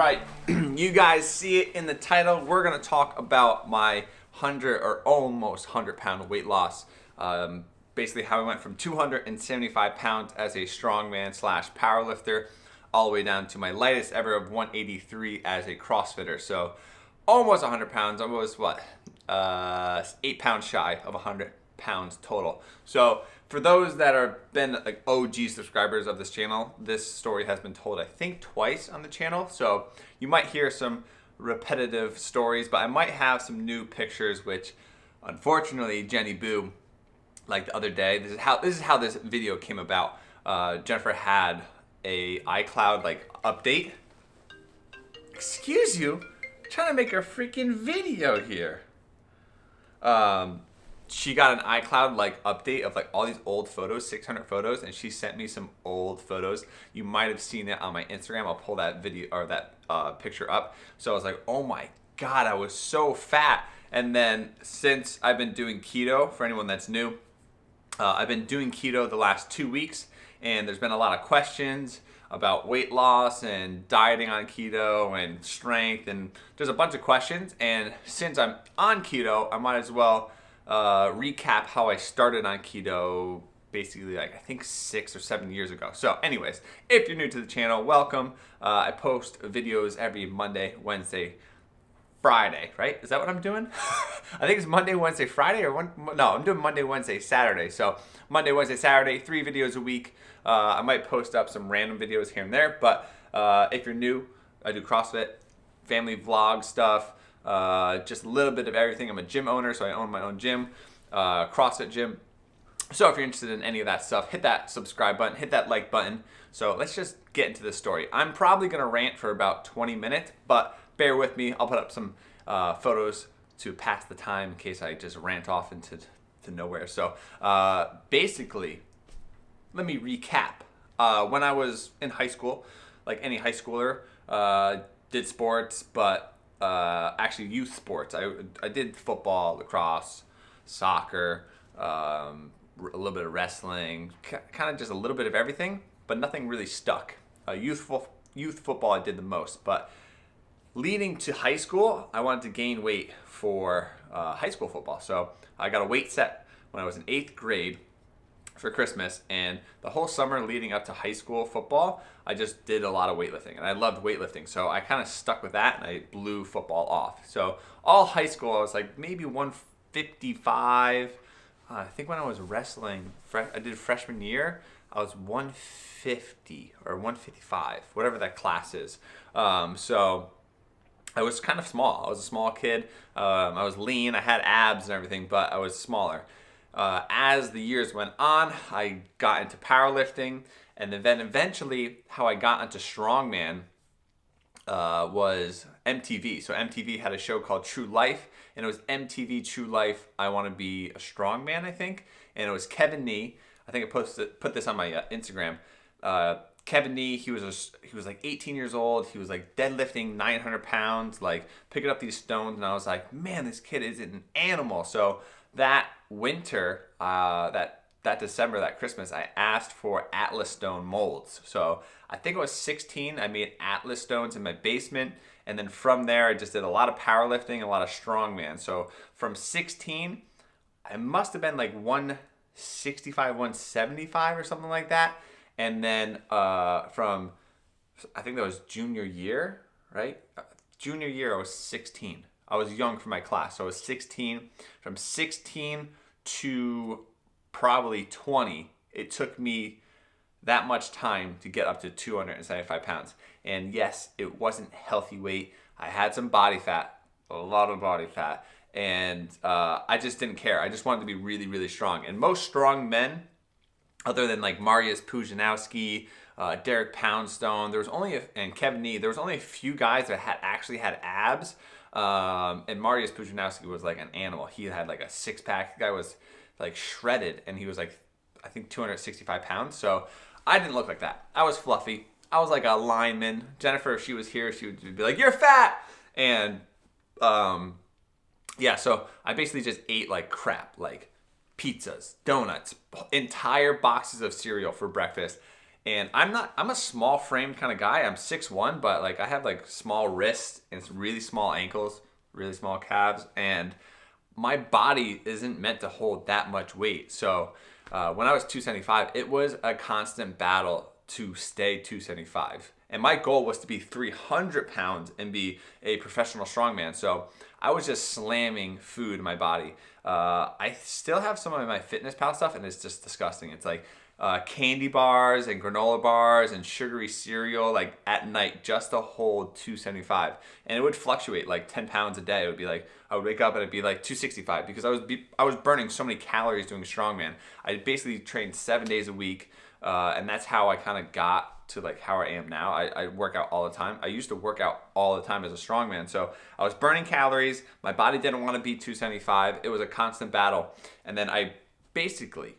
right, you guys see it in the title. We're going to talk about my 100 or almost 100-pound weight loss. Basically how I went from 275 pounds as a strongman slash powerlifter all the way down to my lightest ever of 183 as a CrossFitter. So almost 100 pounds, almost 8 pounds shy of 100 pounds total. So for those that are been like OG subscribers of this channel, this story has been told I think twice on the channel. So you might hear some repetitive stories, but I might have some new pictures, which unfortunately Jenny Boo, like the other day, this is how this video came about. Jennifer had a iCloud like update. Excuse you, I'm trying to make a freaking video here. She got an iCloud like update of like all these old photos, 600 photos, and she sent me some old photos. You might have seen it on my Instagram. I'll pull that video or that picture up. So I was like, oh my God, I was so fat. And then since I've been doing keto, for anyone that's new, I've been doing keto the last 2 weeks, and there's been a lot of questions about weight loss and dieting on keto and strength, and there's a bunch of questions. And since I'm on keto, I might as well recap how I started on keto basically like I think 6 or 7 years ago. So anyways, if you're new to the channel, welcome. I post videos every Monday, Wednesday, Friday, right? Is that what I'm doing? I think it's Monday, Wednesday, Friday, or I'm doing Monday, Wednesday, Saturday. So Monday, Wednesday, Saturday, 3 videos a week. I might post up some random videos here and there, but if you're new, I do CrossFit, family vlog stuff, just a little bit of everything. I'm a gym owner, so I own my own gym, CrossFit gym. So if you're interested in any of that stuff, hit that subscribe button, hit that like button. So let's just get into this story. I'm probably gonna rant for about 20 minutes, but bear with me. I'll put up some photos to pass the time in case I just rant off into nowhere. So basically, let me recap. When I was in high school, like any high schooler, did sports, but actually youth sports. I did football, lacrosse, soccer, a little bit of wrestling, kind of just a little bit of everything, but nothing really stuck. Youth football I did the most, but leading to high school, I wanted to gain weight for high school football. So I got a weight set when I was in 8th grade for Christmas, and the whole summer leading up to high school football, I just did a lot of weightlifting, and I loved weightlifting. So I kind of stuck with that, and I blew football off. So all high school, I was like maybe 155. I think when I was wrestling, I did freshman year, I was 150 or 155, whatever that class is. So I was kind of small. I was a small kid. I was lean. I had abs and everything, but I was smaller. As the years went on, I got into powerlifting, and then eventually how I got into strongman was MTV. So MTV had a show called True Life, and it was MTV True Life I Want to Be a Strongman, I think. And it was Kevin Nee. I think I put this on my Instagram. Kevin Nee, he was like 18 years old. He was like deadlifting 900 pounds, like picking up these stones, and I was like, man, this kid is an animal. So that winter, that December, that Christmas, I asked for Atlas stone molds. So I think it was 16. I made Atlas stones in my basement, and then from there, I just did a lot of powerlifting and a lot of strongman. So from 16, I must have been like 165, 175 or something like that. And then from, I think that was junior year, right? Junior year, I was 16. I was young for my class, so I was 16. From 16 to probably 20, it took me that much time to get up to 275 pounds. And yes, it wasn't healthy weight. I had some body fat, a lot of body fat, and I just didn't care. I just wanted to be really, really strong. And most strong men, other than like Mariusz Pudzianowski, Derek Poundstone, and Kevin Nee, there was only a few guys that actually had abs. And Mariusz Pudzianowski was like an animal. He had like a 6-pack. The guy was like shredded, and he was like, I think 265 pounds. So I didn't look like that. I was fluffy. I was like a lineman. Jennifer, if she was here, she would be like, "You're fat." And yeah, so I basically just ate like crap, like pizzas, donuts, entire boxes of cereal for breakfast. And I'm a small framed kind of guy. I'm 6'1", but like I have like small wrists and it's really small ankles, really small calves, and my body isn't meant to hold that much weight. So when I was 275, it was a constant battle to stay 275. And my goal was to be 300 pounds and be a professional strongman. So I was just slamming food in my body. I still have some of my Fitness Pal stuff, and it's just disgusting. It's like candy bars and granola bars and sugary cereal like at night just to hold 275. And it would fluctuate like 10 pounds a day. It would be like, I would wake up and it'd be like 265 because I was burning so many calories doing strongman. I basically trained 7 days a week, and that's how I kind of got to like how I am now. I work out all the time. I used to work out all the time as a strongman. So I was burning calories. My body didn't want to be 275. It was a constant battle. And then I basically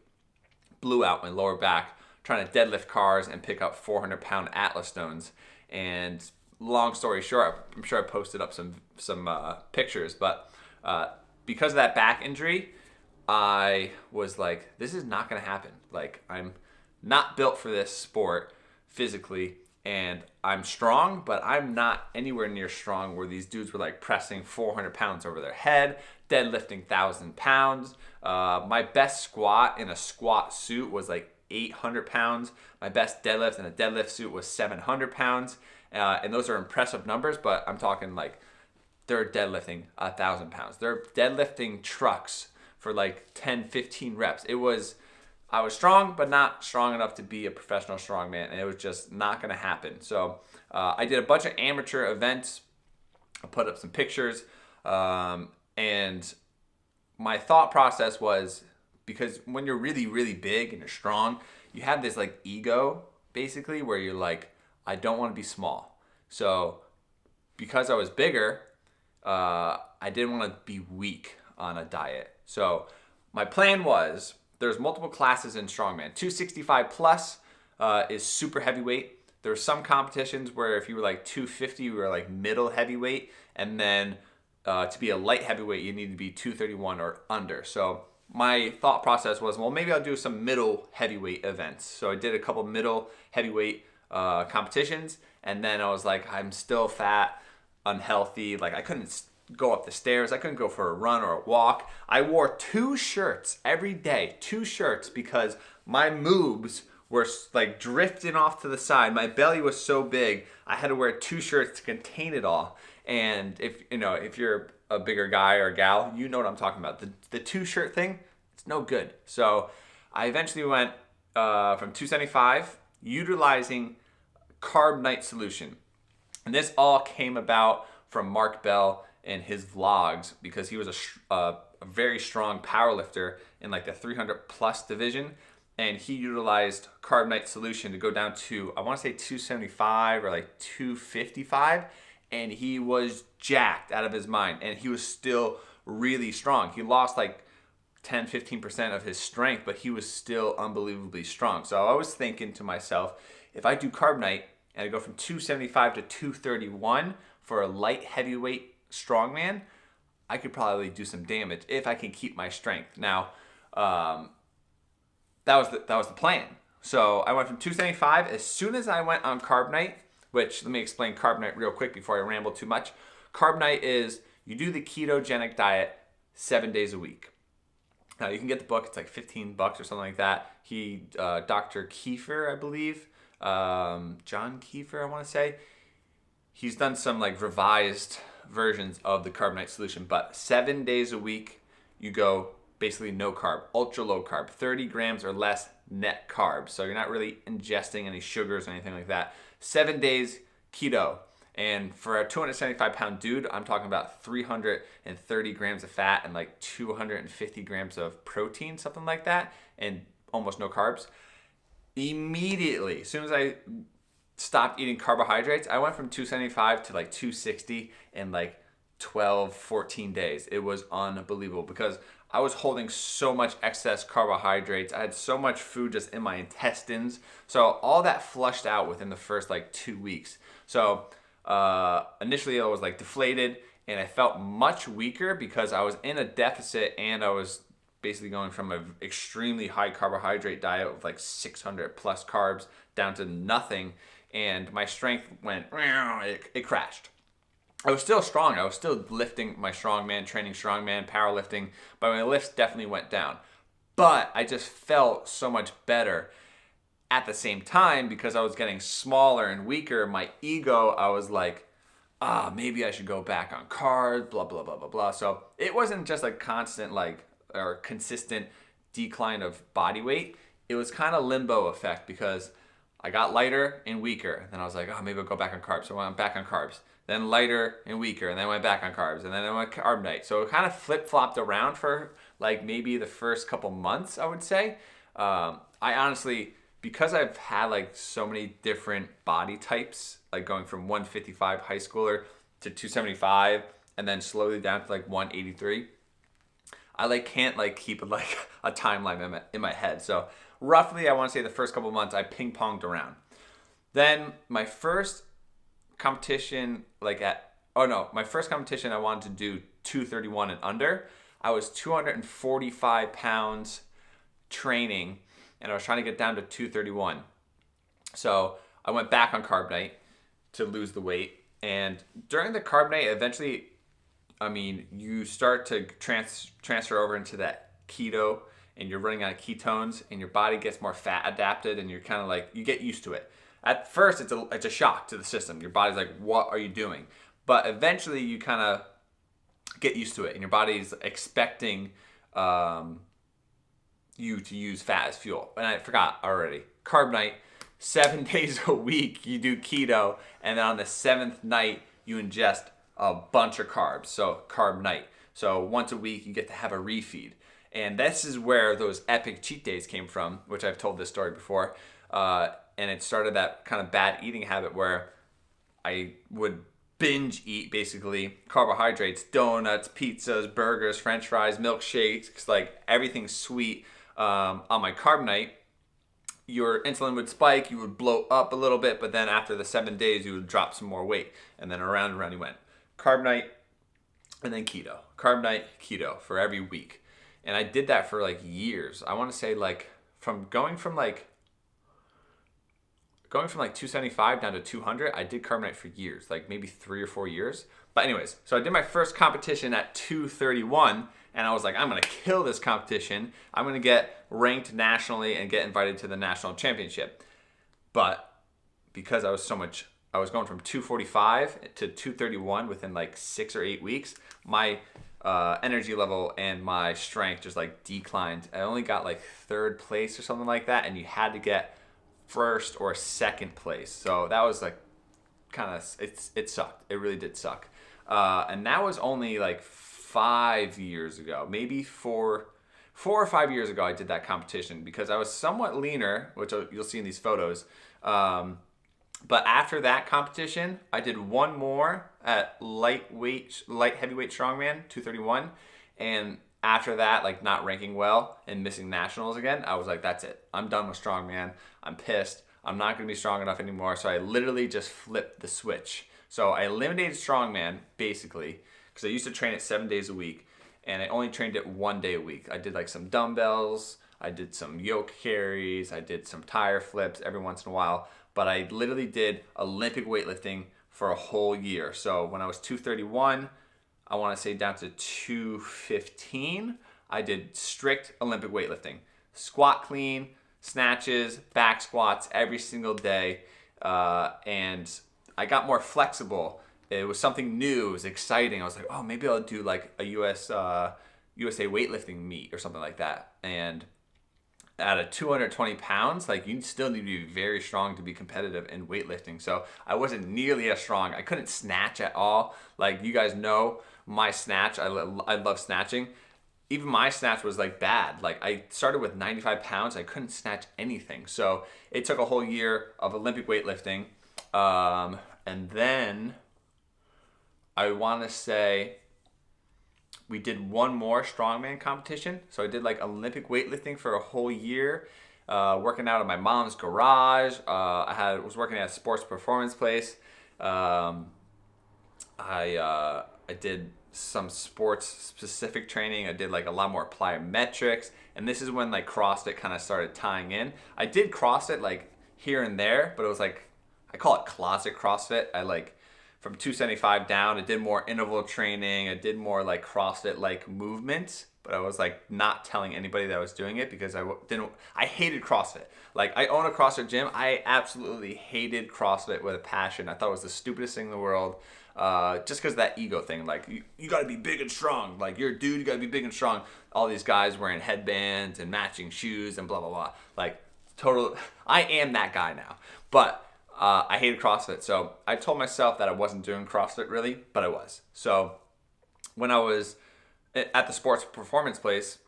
blew out my lower back trying to deadlift cars and pick up 400-pound Atlas stones. And long story short, I'm sure I posted up some pictures, but because of that back injury, I was like, this is not going to happen. Like, I'm not built for this sport physically, and I'm strong, but I'm not anywhere near strong where these dudes were like pressing 400 pounds over their head, deadlifting 1,000 pounds. My best squat in a squat suit was like 800 pounds. My best deadlift in a deadlift suit was 700 pounds. And those are impressive numbers, but I'm talking like they're deadlifting 1,000 pounds. They're deadlifting trucks for like 10, 15 reps. I was strong, but not strong enough to be a professional strongman, and it was just not going to happen. So I did a bunch of amateur events. I put up some pictures, and my thought process was, because when you're really, really big and you're strong, you have this like ego, basically, where you're like, I don't want to be small. So because I was bigger, I didn't want to be weak on a diet. So my plan was, there's multiple classes in strongman. 265 plus is super heavyweight. There's some competitions where if you were like 250, you were like middle heavyweight. And then to be a light heavyweight, you need to be 231 or under. So my thought process was, well, maybe I'll do some middle heavyweight events. So I did a couple middle heavyweight competitions. And then I was like, I'm still fat, unhealthy. Like I couldn't go up the stairs. I couldn't go for a run or a walk. I wore 2 shirts every day, 2 shirts, because my moobs were like drifting off to the side. My belly was so big, I had to wear 2 shirts to contain it all. And if you're a bigger guy or gal, you know what I'm talking about. The 2 shirt thing, it's no good. So I eventually went from 275, utilizing Carb Night Solution. And this all came about from Mark Bell and his vlogs, because he was a very strong powerlifter in like the 300 plus division, and he utilized Carb Night Solution to go down to, I want to say 275 or like 255, and he was jacked out of his mind, and he was still really strong. He lost like 10-15% of his strength, but he was still unbelievably strong. So I was thinking to myself, if I do Carb Night and I go from 275 to 231 for a light heavyweight strongman, I could probably do some damage if I can keep my strength. Now, that was the plan. So I went from 275. As soon as I went on Carb Night, which, let me explain Carb Night real quick before I ramble too much. Carb Night is you do the ketogenic diet 7 days a week. Now you can get the book. It's like $15 or something like that. Dr. Kiefer, I believe, John Kiefer, I want to say. He's done some like revised versions of the Carb Night Solution, but 7 days a week you go basically no carb, ultra low carb, 30 grams or less net carbs. So you're not really ingesting any sugars or anything like that. 7 days keto. And for a 275-pound dude, I'm talking about 330 grams of fat and like 250 grams of protein, something like that, and almost no carbs. Immediately, as soon as I stopped eating carbohydrates, I went from 275 to like 260 in like 12, 14 days. It was unbelievable because I was holding so much excess carbohydrates. I had so much food just in my intestines. So all that flushed out within the first like 2 weeks. So initially I was like deflated and I felt much weaker because I was in a deficit and I was basically going from an extremely high carbohydrate diet with like 600 plus carbs down to nothing, and my strength went, it crashed. I was still strong. I was still lifting my strongman, training strongman, powerlifting, but my lifts definitely went down. But I just felt so much better. At the same time, because I was getting smaller and weaker, my ego, I was like, maybe I should go back on carbs, blah, blah, blah, blah, blah. So it wasn't just like constant or consistent decline of body weight. It was kind of limbo effect because I got lighter and weaker. And then I was like, maybe I'll go back on carbs. So I went back on carbs. Then lighter and weaker. And then I went back on carbs. And then I went carb night. So it kind of flip-flopped around for like maybe the first couple months, I would say. I honestly, because I've had like so many different body types, like going from 155 high schooler to 275 and then slowly down to like 183, I like can't like keep like a timeline in my head. So roughly, I want to say the first couple months I ping ponged around. Then my first competition, my first competition I wanted to do 231 and under. I was 245 pounds training, and I was trying to get down to 231. So I went back on carb night to lose the weight. And during the carb night, eventually, you start to transfer over into that keto, and you're running out of ketones, and your body gets more fat adapted, and you're kind of like, you get used to it. At first, it's a shock to the system. Your body's like, what are you doing? But eventually, you kind of get used to it, and your body's expecting you to use fat as fuel. And I forgot already. Carb night, 7 days a week you do keto, and then on the 7th night you ingest a bunch of carbs. So carb night. So once a week you get to have a refeed. And this is where those epic cheat days came from, which I've told this story before. And it started that kind of bad eating habit where I would binge eat basically carbohydrates, donuts, pizzas, burgers, french fries, milkshakes, like everything sweet. On my carb night, your insulin would spike, you would blow up a little bit, but then after the 7 days, you would drop some more weight. And then around and around you went. Carb night, and then keto. Carb night, keto for every week. And I did that for like years. I want to say like going from 275 down to 200, I did carb night for years, like maybe 3 or 4 years. But anyways, so I did my first competition at 231, and I was like, I'm going to kill this competition. I'm going to get ranked nationally and get invited to the national championship. But because I was going from 245 to 231 within like 6 or 8 weeks, my energy level and my strength just like declined. I only got like 3rd place or something like that, and you had to get 1st or 2nd place. So that was like it sucked. It really did suck. And that was only like 5 years ago, maybe 4 or 5 years ago I did that competition because I was somewhat leaner, which you'll see in these photos. But after that competition, I did one more at light heavyweight strongman, 231. And after that, like not ranking well and missing nationals again, I was like, that's it. I'm done with strongman. I'm pissed. I'm not going to be strong enough anymore. So I literally just flipped the switch. So I eliminated strongman basically because I used to train it 7 days a week, and I only trained it 1 day a week. I did like some dumbbells. I did some yoke carries. I did some tire flips every once in a while. But I literally did Olympic weightlifting for a whole year. So when I was 231, I want to say down to 215, I did strict Olympic weightlifting. Squat clean, snatches, back squats every single day. And I got more flexible. It was something new. It was exciting. I was like, maybe I'll do like a USA weightlifting meet or something like that. And at 220 pounds, like you still need to be very strong to be competitive in weightlifting. So I wasn't nearly as strong. I couldn't snatch at all. Like you guys know, my snatch, I love snatching. Even my snatch was like bad. Like I started with 95 pounds. I couldn't snatch anything. So it took a whole year of Olympic weightlifting. And then I want to say we did one more strongman competition. So I did like Olympic weightlifting for a whole year, working out in my mom's garage. I was working at a sports performance place. I did some sports specific training. I did like a lot more plyometrics, and this is when like CrossFit kind of started tying in. I did CrossFit like here and there, but it was like, I call it closet CrossFit. I like from 275 down, I did more interval training. I did more like CrossFit like movements, but I was like not telling anybody that I was doing it because I hated CrossFit. Like I own a CrossFit gym. I absolutely hated CrossFit with a passion. I thought it was the stupidest thing in the world. Just because of that ego thing, like you got to be big and strong, like you're a dude, you got to be big and strong. All these guys wearing headbands and matching shoes and blah blah blah. Like total, I am that guy now. But I hated CrossFit, so I told myself that I wasn't doing CrossFit really, but I was. So when I was at the sports performance place,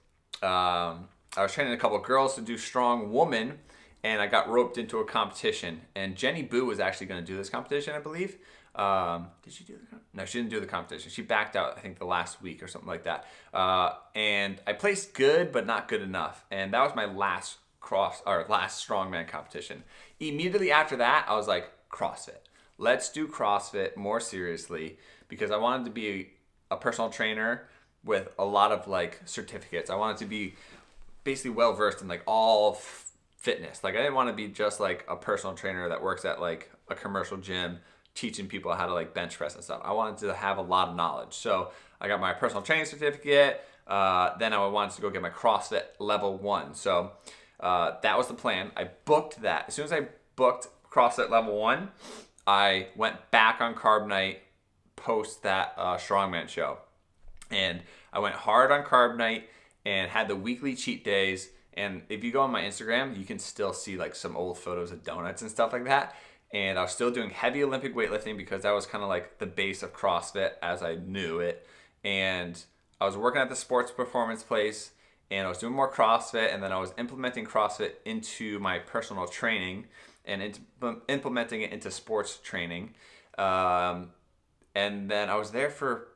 I was training a couple of girls to do strong woman, and I got roped into a competition. And Jenny Boo was actually going to do this competition, I believe. Did she do the competition? No, she didn't do the competition. She backed out, I think, the last week or something like that. And I placed good, but not good enough. And that was my last strongman competition. Immediately after that, I was like, CrossFit. Let's do CrossFit more seriously, because I wanted to be a personal trainer with a lot of like certificates. I wanted to be basically well versed in like all fitness. Like I didn't want to be just like a personal trainer that works at like a commercial gym teaching people how to like bench press and stuff. I wanted to have a lot of knowledge. So I got my personal training certificate. Then I wanted to go get my CrossFit level 1. So that was the plan. I booked that. As soon as I booked CrossFit level 1, I went back on carb night post that strongman show. And I went hard on carb night and had the weekly cheat days. And if you go on my Instagram, you can still see like some old photos of donuts and stuff like that. And I was still doing heavy Olympic weightlifting because that was kind of like the base of CrossFit as I knew it. And I was working at the sports performance place, and I was doing more CrossFit, and then I was implementing CrossFit into my personal training and implementing it into sports training. And then I was there for,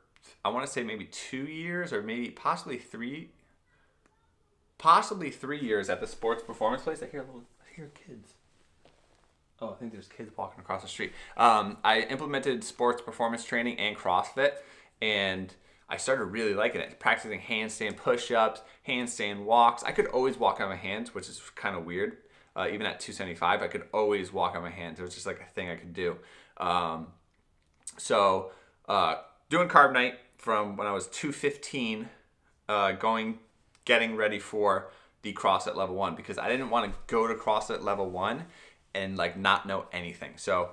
I want to say maybe 2 years or maybe possibly 3 years at the sports performance place. I hear kids. Oh, I think there's kids walking across the street. I implemented sports performance training and CrossFit, and I started really liking it. Practicing handstand push-ups, handstand walks. I could always walk on my hands, which is kind of weird. Even at 275, I could always walk on my hands. It was just like a thing I could do. So doing carb night from when I was 215, getting ready for the CrossFit level 1, because I didn't want to go to CrossFit level 1 and like not know anything. So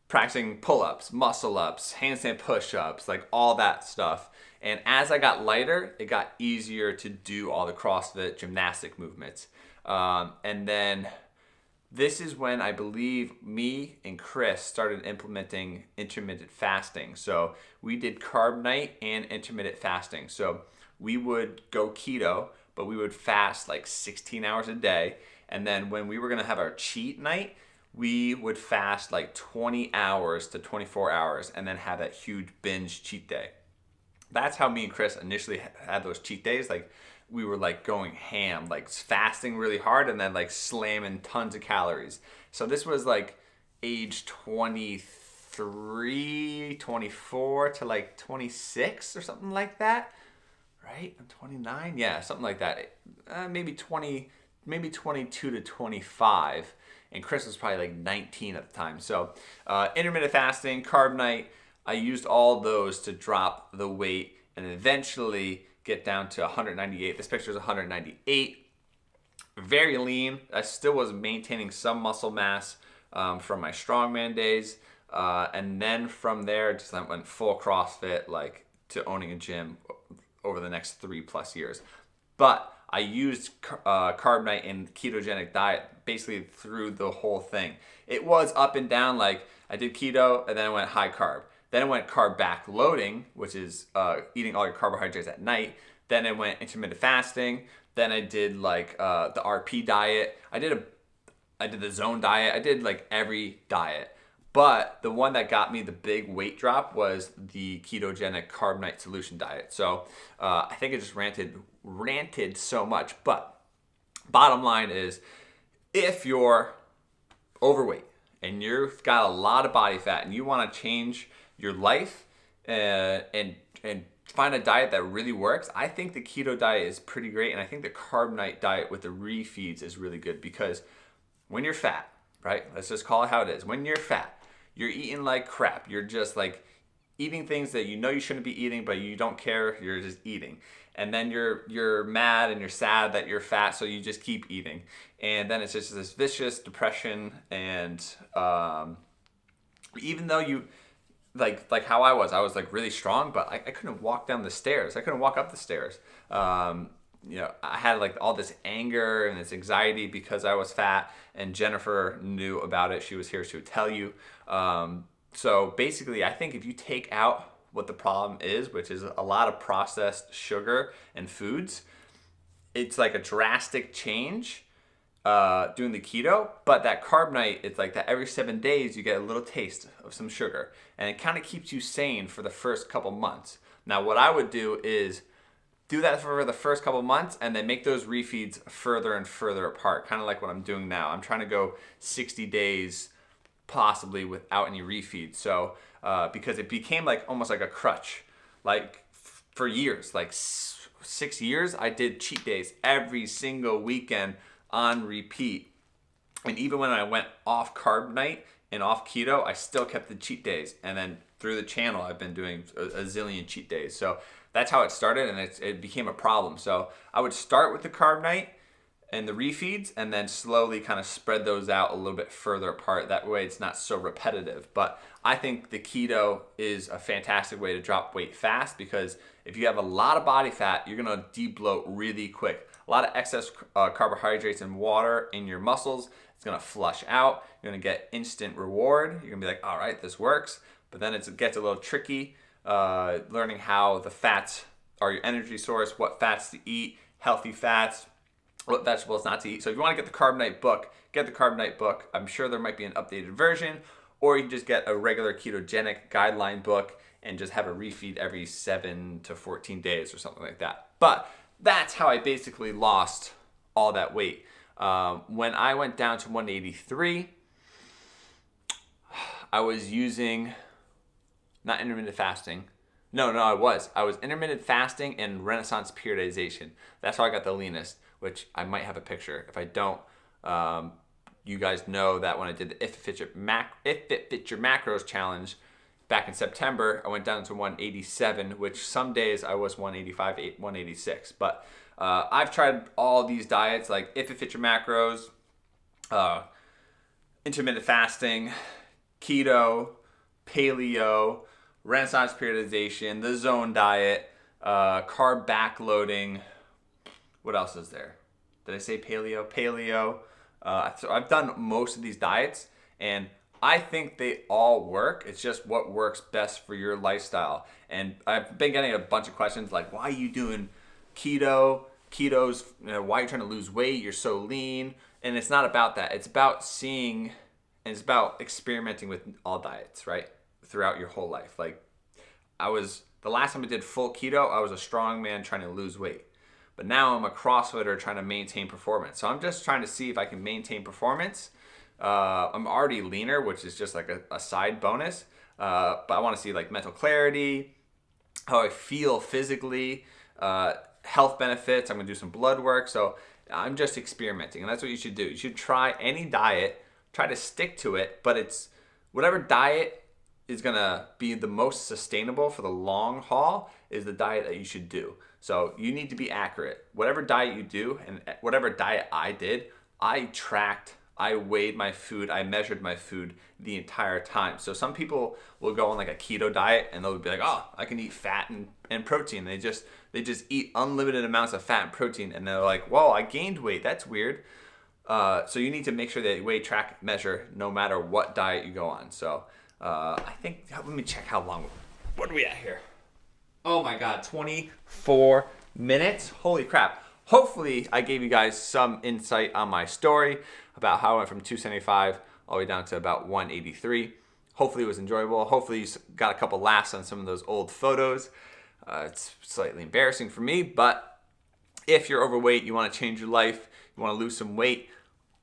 practicing pull-ups, muscle-ups, handstand push-ups, like all that stuff. And as I got lighter, it got easier to do all the CrossFit gymnastic movements. And then this is when I believe me and Chris started implementing intermittent fasting. So we did carb night and intermittent fasting. So we would go keto, but we would fast like 16 hours a day. And then when we were going to have our cheat night, we would fast like 20 hours to 24 hours and then have that huge binge cheat day. That's how me and Chris initially had those cheat days. Like we were like going ham, like fasting really hard and then like slamming tons of calories. So this was like age 23, 24 to like 26 or something like that. Right? I'm 29. Yeah, something like that. Maybe 22 to 25. And Chris was probably like 19 at the time. So intermittent fasting, carb night, I used all those to drop the weight and eventually get down to 198. This picture is 198. Very lean. I still was maintaining some muscle mass from my strongman days. And then from there, just went full CrossFit, like to owning a gym over the next 3+ years. But I used carb night and ketogenic diet basically through the whole thing. It was up and down, like I did keto and then I went high carb. Then I went carb back loading, which is eating all your carbohydrates at night. Then I went intermittent fasting. Then I did like the RP diet. I did the zone diet. I did like every diet. But the one that got me the big weight drop was the ketogenic carb night solution diet. So I think I just ranted so much. But bottom line is, if you're overweight and you've got a lot of body fat and you want to change your life and find a diet that really works, I think the keto diet is pretty great, and I think the carb night diet with the refeeds is really good, because when you're fat, right? Let's just call it how it is. When you're fat, you're eating like crap. You're just like eating things that you know you shouldn't be eating, but you don't care. You're just eating. And then you're mad and you're sad that you're fat, so you just keep eating. And then it's just this vicious depression. And even though you like how I was like really strong, but I couldn't walk down the stairs. I couldn't walk up the stairs. You know, I had like all this anger and this anxiety because I was fat, and Jennifer knew about it. She was here, she would tell you. So basically, I think if you take out what the problem is, which is a lot of processed sugar and foods, it's like a drastic change doing the keto. But that carb night, it's like that every 7 days you get a little taste of some sugar, and it kind of keeps you sane for the first couple months. Now what I would do is do that for the first couple months, and then make those refeeds further and further apart, kind of like what I'm doing now. I'm trying to go 60 days possibly without any refeeds. So because it became like almost like a crutch. Like for years, like 6 years, I did cheat days every single weekend on repeat. And even when I went off carb night and off keto, I still kept the cheat days. And then through the channel, I've been doing a zillion cheat days. So that's how it started, and it became a problem. So I would start with the carb night and the refeeds, and then slowly kind of spread those out a little bit further apart. That way it's not so repetitive. But I think the keto is a fantastic way to drop weight fast, because if you have a lot of body fat, you're gonna de-bloat really quick. A lot of excess carbohydrates and water in your muscles, it's gonna flush out. You're gonna get instant reward. You're gonna be like, all right, this works. But then it gets a little tricky, learning how the fats are your energy source, what fats to eat, healthy fats, what vegetables not to eat. So if you want to get the Carb Night book, get the Carb Night book. I'm sure there might be an updated version, or you can just get a regular ketogenic guideline book and just have a refeed every 7 to 14 days or something like that. But that's how I basically lost all that weight. When I went down to 183, I was using, not intermittent fasting. No, I was intermittent fasting and Renaissance periodization. That's how I got the leanest, which I might have a picture. If I don't, you guys know that when I did the If It Fits Your Macros challenge back in September, I went down to 187, which some days I was 185, 186. But I've tried all these diets, like If It Fits Your Macros, intermittent fasting, keto, paleo, Renaissance periodization, the zone diet, carb backloading. What else is there? Did I say paleo? Paleo. So I've done most of these diets, and I think they all work. It's just what works best for your lifestyle. And I've been getting a bunch of questions like, why are you doing keto? Keto's, why are you trying to lose weight? You're so lean. And it's not about that. It's about seeing, and it's about experimenting with all diets, right? Throughout your whole life. Like the last time I did full keto, I was a strong man trying to lose weight. But now I'm a CrossFitter trying to maintain performance. So I'm just trying to see if I can maintain performance. I'm already leaner, which is just like a side bonus. But I want to see like mental clarity, how I feel physically, health benefits. I'm going to do some blood work. So I'm just experimenting. And that's what you should do. You should try any diet, try to stick to it. But it's whatever diet is going to be the most sustainable for the long haul is the diet that you should do. So you need to be accurate. Whatever diet you do, and whatever diet I did, I tracked, I weighed my food, I measured my food the entire time. So some people will go on like a keto diet and they'll be like, oh, I can eat fat and protein. They just eat unlimited amounts of fat and protein, and they're like, whoa, I gained weight. That's weird. So you need to make sure that you weigh, track, measure, no matter what diet you go on. So I think, let me check how long, what are we at here? Oh my God, 24 minutes. Holy crap. Hopefully I gave you guys some insight on my story about how I went from 275 all the way down to about 183. Hopefully it was enjoyable. Hopefully you got a couple laughs on some of those old photos. It's slightly embarrassing for me, but if you're overweight, you want to change your life, you want to lose some weight,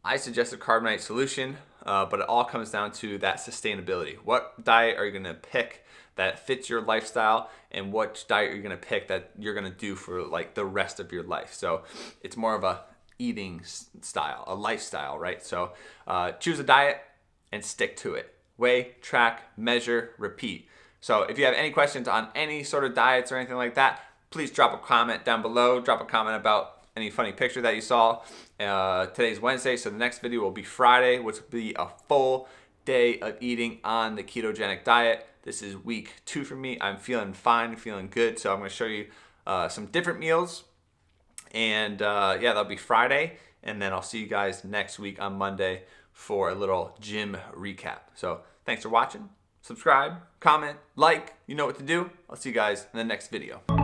I suggest a Carb Night solution, but it all comes down to that sustainability. What diet are you going to pick that fits your lifestyle and which diet you're gonna pick that you're gonna do for like the rest of your life. So it's more of a eating style, a lifestyle, right? So choose a diet and stick to it. Weigh, track, measure, repeat. So if you have any questions on any sort of diets or anything like that, please drop a comment down below. Drop a comment about any funny picture that you saw. Today's Wednesday, so the next video will be Friday, which will be a full day of eating on the ketogenic diet. This is week 2 for me. I'm feeling fine, feeling good. So I'm going to show you some different meals. And yeah, that'll be Friday. And then I'll see you guys next week on Monday for a little gym recap. So thanks for watching. Subscribe, comment, like, you know what to do. I'll see you guys in the next video.